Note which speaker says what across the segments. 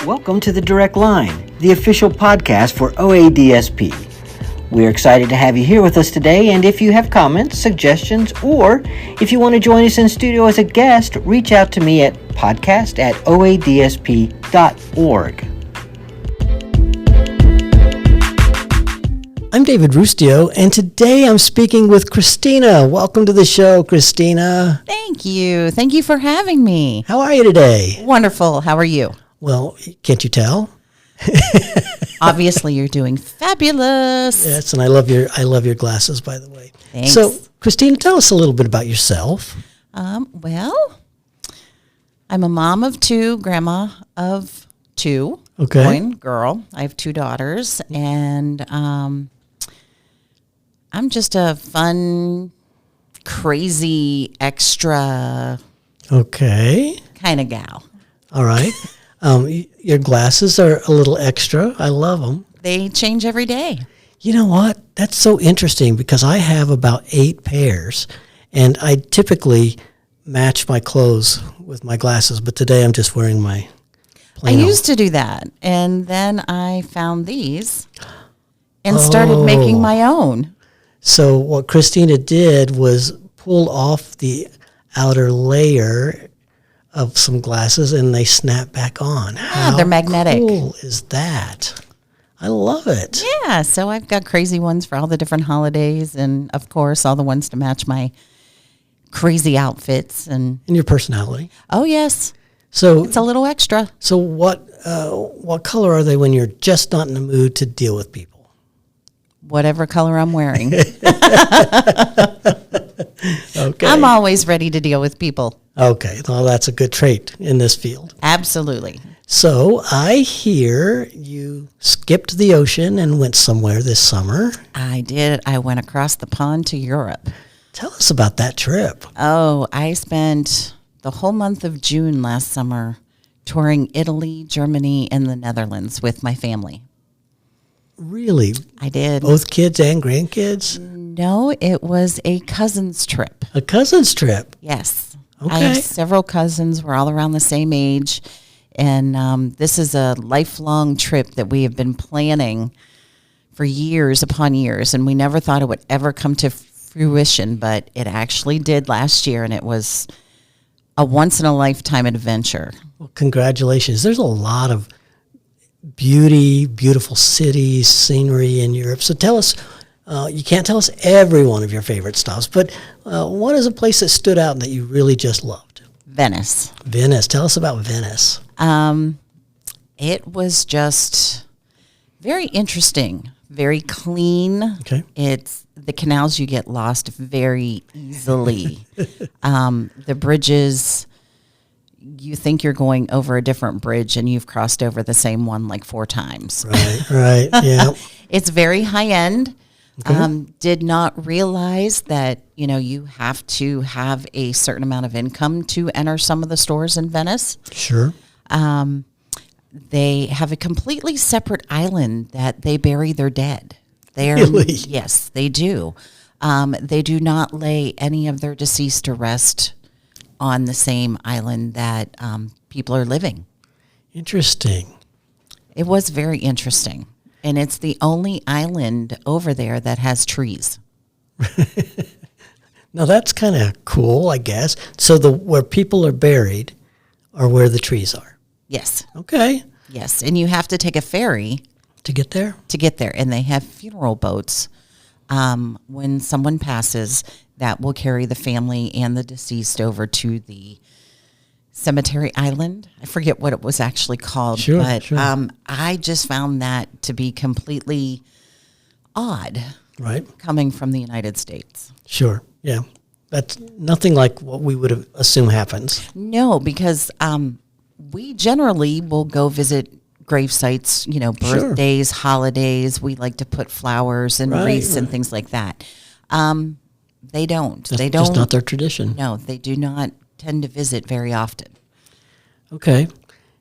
Speaker 1: Welcome to the Direct Line, the official podcast for OADSP. We're excited to have you here with us today, and if you have comments, suggestions, or if you want to join us in studio as a guest, reach out to me at podcast@oadsp.org. I'm David Rustio, and today I'm speaking with Christina. Welcome to the show, Christina.
Speaker 2: Thank you. Thank you for having me.
Speaker 1: How are you today?
Speaker 2: Wonderful. How are you?
Speaker 1: Well, can't you tell?
Speaker 2: Obviously, you're doing fabulous.
Speaker 1: Yes, and I love your glasses, by the way.
Speaker 2: Thanks.
Speaker 1: So, Christina, tell us a little bit about yourself.
Speaker 2: Well, I'm a mom of two, grandma of two.
Speaker 1: Okay.
Speaker 2: Boy and girl. I have two daughters, and I'm just a fun, crazy, extra
Speaker 1: Okay.
Speaker 2: kind of gal.
Speaker 1: All right. Your glasses are a little extra. I love them.
Speaker 2: They change every day.
Speaker 1: You know what? That's so interesting because I have about 8 pairs, and I typically match my clothes with my glasses, but today I'm just wearing my plain
Speaker 2: I
Speaker 1: old.
Speaker 2: used to do that, and then I found these and started making my own.
Speaker 1: So what Christina did was pull off the outer layer of some glasses, and they snap back on. How
Speaker 2: they're magnetic.
Speaker 1: cool is that? I love it.
Speaker 2: Yeah, so I've got crazy ones for all the different holidays, and of course, all the ones to match my crazy outfits. And
Speaker 1: And your personality.
Speaker 2: oh yes,
Speaker 1: So
Speaker 2: it's a little extra.
Speaker 1: So what color are they when you're just not in the mood to deal with people?
Speaker 2: Whatever color I'm wearing,
Speaker 1: Okay.
Speaker 2: I'm always ready to deal with people.
Speaker 1: Okay. Well, that's a good trait in this field.
Speaker 2: Absolutely.
Speaker 1: So I hear you skipped the ocean and went somewhere this summer.
Speaker 2: I did. I went across the pond to Europe.
Speaker 1: Tell us about that trip.
Speaker 2: Oh, I spent the whole month of June last summer touring Italy, Germany, and the Netherlands with my family.
Speaker 1: Really?
Speaker 2: I did.
Speaker 1: Both kids and grandkids?
Speaker 2: No, it was a cousin's trip.
Speaker 1: A cousin's trip.
Speaker 2: Yes.
Speaker 1: Okay.
Speaker 2: I have several cousins. We're all around the same age. And this is a lifelong trip that we have been planning for years upon years. And we never thought it would ever come to fruition, but it actually did last year. And it was a once-in-a-lifetime adventure.
Speaker 1: Well, congratulations. There's a lot of beautiful cities, scenery in Europe. So tell us, you can't tell us every one of your favorite stops, but what is a place that stood out and that you really just loved?
Speaker 2: Venice.
Speaker 1: Venice. Tell us about Venice.
Speaker 2: It was just very interesting, very clean.
Speaker 1: Okay.
Speaker 2: It's the canals, you get lost very easily. The bridges, you think you're going over a different bridge and you've crossed over the same one like 4 times.
Speaker 1: Right, yeah.
Speaker 2: It's very high end.
Speaker 1: Okay.
Speaker 2: Did not realize that, you have to have a certain amount of income to enter some of the stores in Venice.
Speaker 1: Sure.
Speaker 2: They have a completely separate island that they bury their dead.
Speaker 1: Really?
Speaker 2: Yes, they do. They do not lay any of their deceased to rest on the same island that people are living.
Speaker 1: Interesting.
Speaker 2: It was very interesting. And it's the only island over there that has trees.
Speaker 1: Now that's kind of cool, I guess. So where people are buried are where the trees are.
Speaker 2: Yes.
Speaker 1: Okay.
Speaker 2: Yes. And you have to take a ferry
Speaker 1: To get there?
Speaker 2: to get there. And they have funeral boats when someone passes that will carry the family and the deceased over to the cemetery island. I forget what it was actually called.
Speaker 1: Sure,
Speaker 2: but
Speaker 1: sure.
Speaker 2: I just found that to be completely odd
Speaker 1: Right.
Speaker 2: coming from the United States.
Speaker 1: Sure. Yeah. That's nothing like what we would have assumed happens.
Speaker 2: No, because we generally will go visit grave sites, birthdays, holidays. We like to put flowers and
Speaker 1: Right,
Speaker 2: wreaths and
Speaker 1: right.
Speaker 2: things like that. They don't.
Speaker 1: That's
Speaker 2: They don't.
Speaker 1: just not their tradition.
Speaker 2: No, they do not tend to visit very often.
Speaker 1: Okay.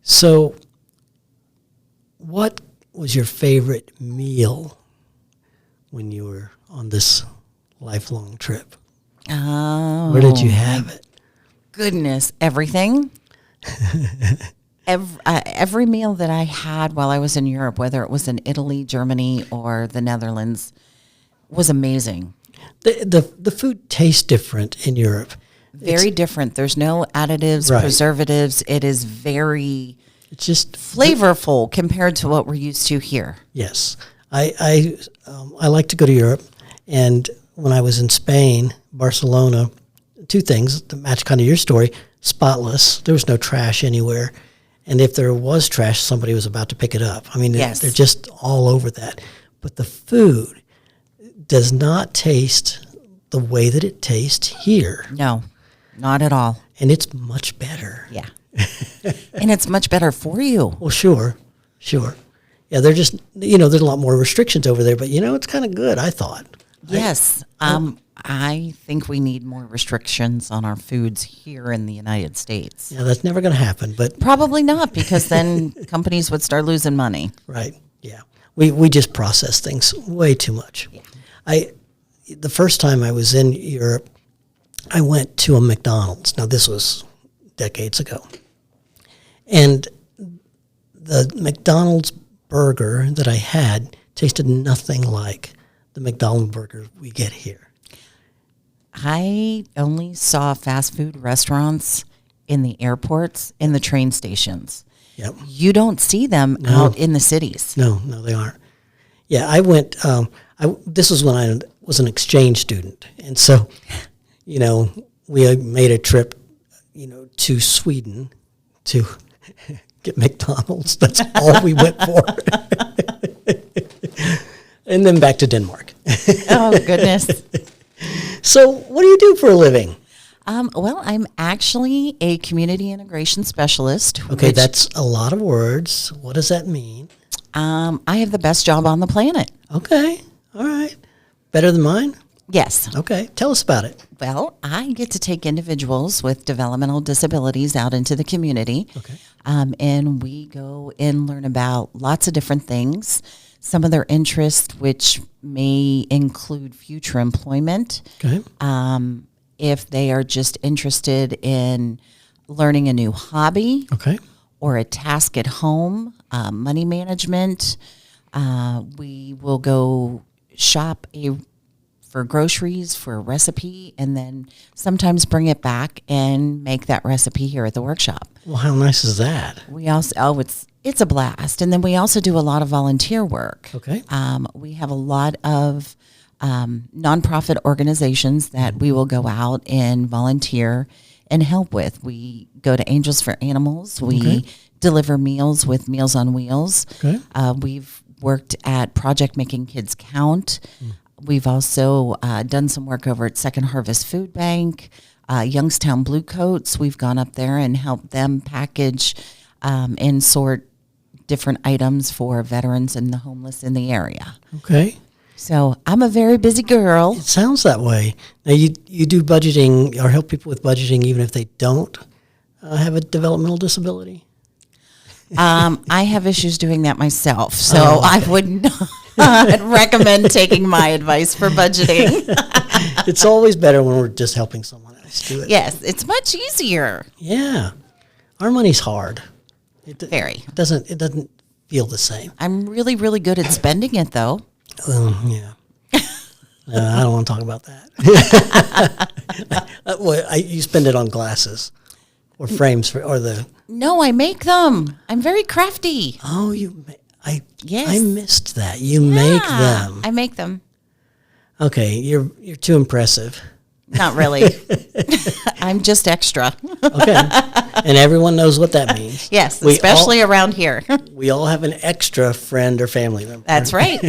Speaker 1: So what was your favorite meal when you were on this lifelong trip?
Speaker 2: Oh,
Speaker 1: Where did you have it?
Speaker 2: goodness, everything. Every meal that I had while I was in Europe, whether it was in Italy, Germany, or the Netherlands, was amazing.
Speaker 3: The food tastes different in Europe.
Speaker 2: Very different. There's no additives,
Speaker 3: Right.
Speaker 2: preservatives. It is
Speaker 3: It's just
Speaker 2: flavorful compared to what we're used to here.
Speaker 3: yes. I like to go to Europe, and when I was in Spain, Barcelona, two things to match kind of your story: spotless. There was no trash anywhere, and if there was trash, somebody was about to pick it up. I mean,
Speaker 2: Yes.
Speaker 3: they're just all over that. But the food does not taste the way that it tastes here,
Speaker 2: No, not at all.
Speaker 3: and it's much better.
Speaker 2: Yeah. And it's much better for you.
Speaker 3: Well, sure. Yeah, they're just, there's a lot more restrictions over there, but, it's kind of good, I thought.
Speaker 2: Yes. I think we need more restrictions on our foods here in the United States.
Speaker 3: Yeah, that's never going to happen, but,
Speaker 2: Probably not, because then companies would start losing money.
Speaker 3: right, yeah. We just process things way too much. Yeah. The first time I was in Europe, I went to a McDonald's. Now, this was decades ago. And the McDonald's burger that I had tasted nothing like the McDonald's burger we get here.
Speaker 2: I only saw fast food restaurants in the airports, in the train stations.
Speaker 3: Yep.
Speaker 2: You don't see them out in the cities.
Speaker 3: No, they aren't. Yeah, I went, this was when I was an exchange student. And so, we made a trip, to Sweden to get McDonald's. That's all we went for. And then back to Denmark.
Speaker 2: Oh, goodness.
Speaker 3: So what do you do for a living?
Speaker 2: Well, I'm actually a community integration specialist.
Speaker 3: Okay,
Speaker 2: which,
Speaker 3: that's a lot of words. What does that mean?
Speaker 2: I have the best job on the planet.
Speaker 3: Okay, all right. Better than mine?
Speaker 2: Yes.
Speaker 3: Okay, tell us about it.
Speaker 2: Well, I get to take individuals with developmental disabilities out into the community.
Speaker 3: Okay.
Speaker 2: And we go and learn about lots of different things. Some of their interests, which may include future employment.
Speaker 3: Okay.
Speaker 2: If they are just interested in learning a new hobby
Speaker 3: Okay.
Speaker 2: or a task at home, money management. We will go shop for groceries, for a recipe, and then sometimes bring it back and make that recipe here at the workshop.
Speaker 3: Well, how nice is that?
Speaker 2: We also, it's a blast. And then we also do a lot of volunteer work.
Speaker 3: Okay.
Speaker 2: We have a lot of nonprofit organizations that we will go out and volunteer and help with. We go to Angels for Animals. We deliver meals with Meals on Wheels.
Speaker 3: Okay.
Speaker 2: We've worked at Project Making Kids Count. We've also done some work over at Second Harvest Food Bank, Youngstown Blue Coats. We've gone up there and helped them package and sort different items for veterans and the homeless in the area.
Speaker 3: Okay.
Speaker 2: So I'm a very busy girl.
Speaker 3: It sounds that way. Now, you do budgeting or help people with budgeting even if they don't have a developmental disability?
Speaker 2: I have issues doing that myself, so I would not recommend taking my advice for budgeting.
Speaker 3: It's always better when we're just helping someone else do it.
Speaker 2: Yes, it's much easier.
Speaker 3: Yeah. Our money's hard.
Speaker 2: Very.
Speaker 3: It doesn't feel the same.
Speaker 2: I'm really, really good at spending it, though.
Speaker 3: Yeah. I don't want to talk about that. You spend it on glasses or frames or the.
Speaker 2: No, I make them. I'm very crafty.
Speaker 3: Oh,
Speaker 2: Yes.
Speaker 3: I missed that. You make them.
Speaker 2: I make them.
Speaker 3: Okay, you're too impressive.
Speaker 2: Not really. I'm just extra.
Speaker 3: Okay, and everyone knows what that means.
Speaker 2: Yes,
Speaker 3: We
Speaker 2: especially around here.
Speaker 3: We all have an extra friend or family member.
Speaker 2: That's right.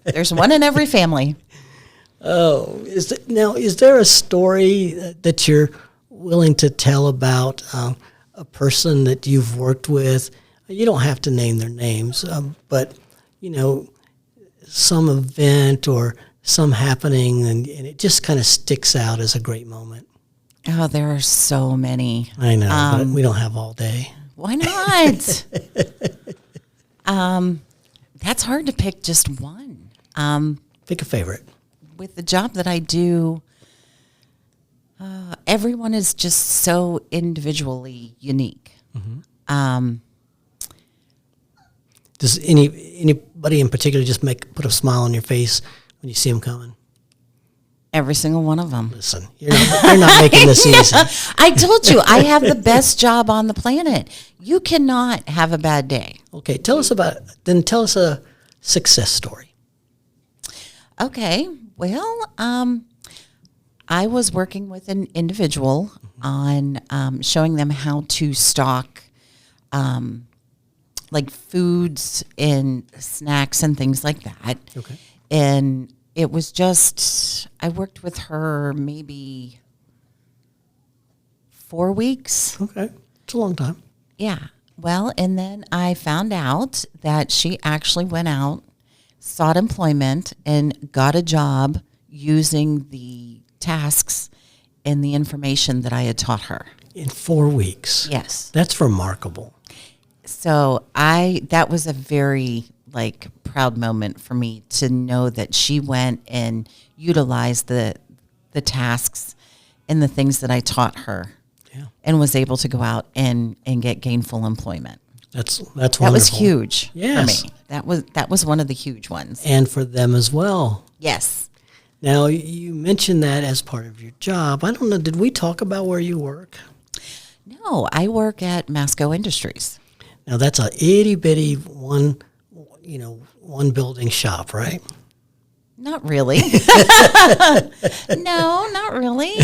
Speaker 2: There's one in every family.
Speaker 3: Oh, is there a story that you're willing to tell about a person that you've worked with? You don't have to name their names, but some event or some happening, and it just kind of sticks out as a great moment.
Speaker 2: Oh, there are so many.
Speaker 3: I know, but we don't have all day.
Speaker 2: Why not? That's hard to pick just one.
Speaker 3: Pick a favorite.
Speaker 2: With the job that I do, everyone is just so individually unique.
Speaker 3: Does anybody in particular just put a smile on your face when you see them coming?
Speaker 2: Every single one of them.
Speaker 3: Listen, you're not making this easy.
Speaker 2: I told you, I have the best job on the planet. You cannot have a bad day.
Speaker 3: Okay, tell us a success story.
Speaker 2: Okay, well, I was working with an individual on showing them how to stock like foods and snacks and things like that.
Speaker 3: Okay.
Speaker 2: And it was just, I worked with her maybe 4 weeks.
Speaker 3: Okay, it's a long time.
Speaker 2: Yeah. Well, and then I found out that she actually went out, sought employment, and got a job using the tasks and the information that I had taught her.
Speaker 3: In 4 weeks.
Speaker 2: Yes.
Speaker 3: That's remarkable.
Speaker 2: So that was a very proud moment for me to know that she went and utilized the tasks and the things that I taught her.
Speaker 3: Yeah.
Speaker 2: And was able to go out and get gainful employment.
Speaker 3: That's wonderful.
Speaker 2: That was huge
Speaker 3: Yes.
Speaker 2: for me. That was one of the huge ones.
Speaker 3: And for them as well.
Speaker 2: Yes.
Speaker 3: Now, you mentioned that as part of your job. I don't know, did we talk about where you work?
Speaker 2: No, I work at Masco Industries.
Speaker 3: Now, that's a itty-bitty one building shop, right?
Speaker 2: Not really. No, not really.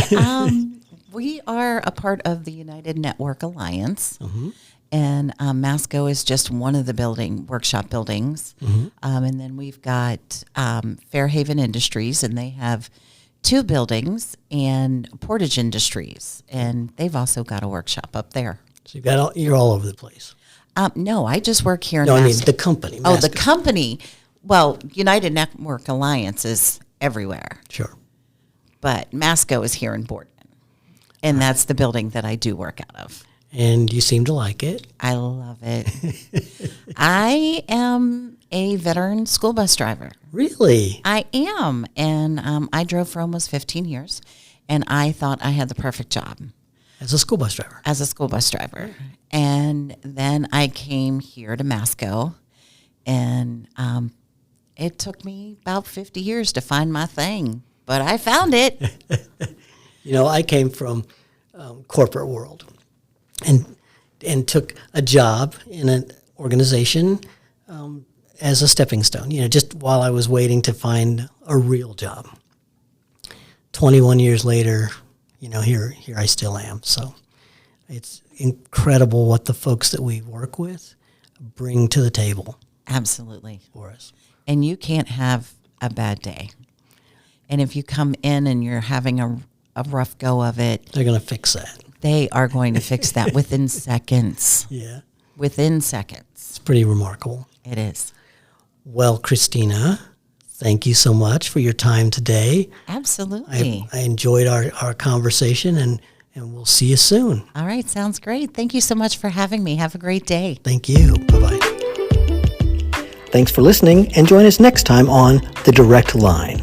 Speaker 2: We are a part of the United Network Alliance, and Masco is just one of the workshop buildings. And then we've got Fairhaven Industries, and they have 2 buildings, and Portage Industries, and they've also got a workshop up there.
Speaker 3: So you're all over the place.
Speaker 2: No, I just work here in
Speaker 3: No, I mean
Speaker 2: Masco.
Speaker 3: the company.
Speaker 2: Oh,
Speaker 3: Masco.
Speaker 2: the company. Well, United Network Alliance is everywhere,
Speaker 3: Sure.
Speaker 2: but Masco is here in Boardman, and that's the building that I do work out of.
Speaker 3: And you seem to like it.
Speaker 2: I love it. I am a veteran school bus driver.
Speaker 3: Really?
Speaker 2: I am, and I drove for almost 15 years, and I thought I had the perfect job
Speaker 3: As a school bus driver.
Speaker 2: as a school bus driver. And then I came here to Masco, and it took me about 50 years to find my thing, but I found it.
Speaker 3: I came from corporate world and took a job in an organization as a stepping stone, just while I was waiting to find a real job. 21 years later, here I still am. So it's incredible what the folks that we work with bring to the table
Speaker 2: Absolutely.
Speaker 3: for us.
Speaker 2: And you can't have a bad day. And if you come in and you're having a rough go of it,
Speaker 3: They're going to fix that.
Speaker 2: they are going to fix that within seconds.
Speaker 3: Yeah.
Speaker 2: Within seconds.
Speaker 3: It's pretty remarkable.
Speaker 2: It is.
Speaker 3: Well, Christina, thank you so much for your time today.
Speaker 2: Absolutely.
Speaker 3: I enjoyed our conversation, and we'll see you soon.
Speaker 2: All right. Sounds great. Thank you so much for having me. Have a great day.
Speaker 3: Thank you. Bye-bye.
Speaker 1: Thanks for listening, and join us next time on The Direct Line.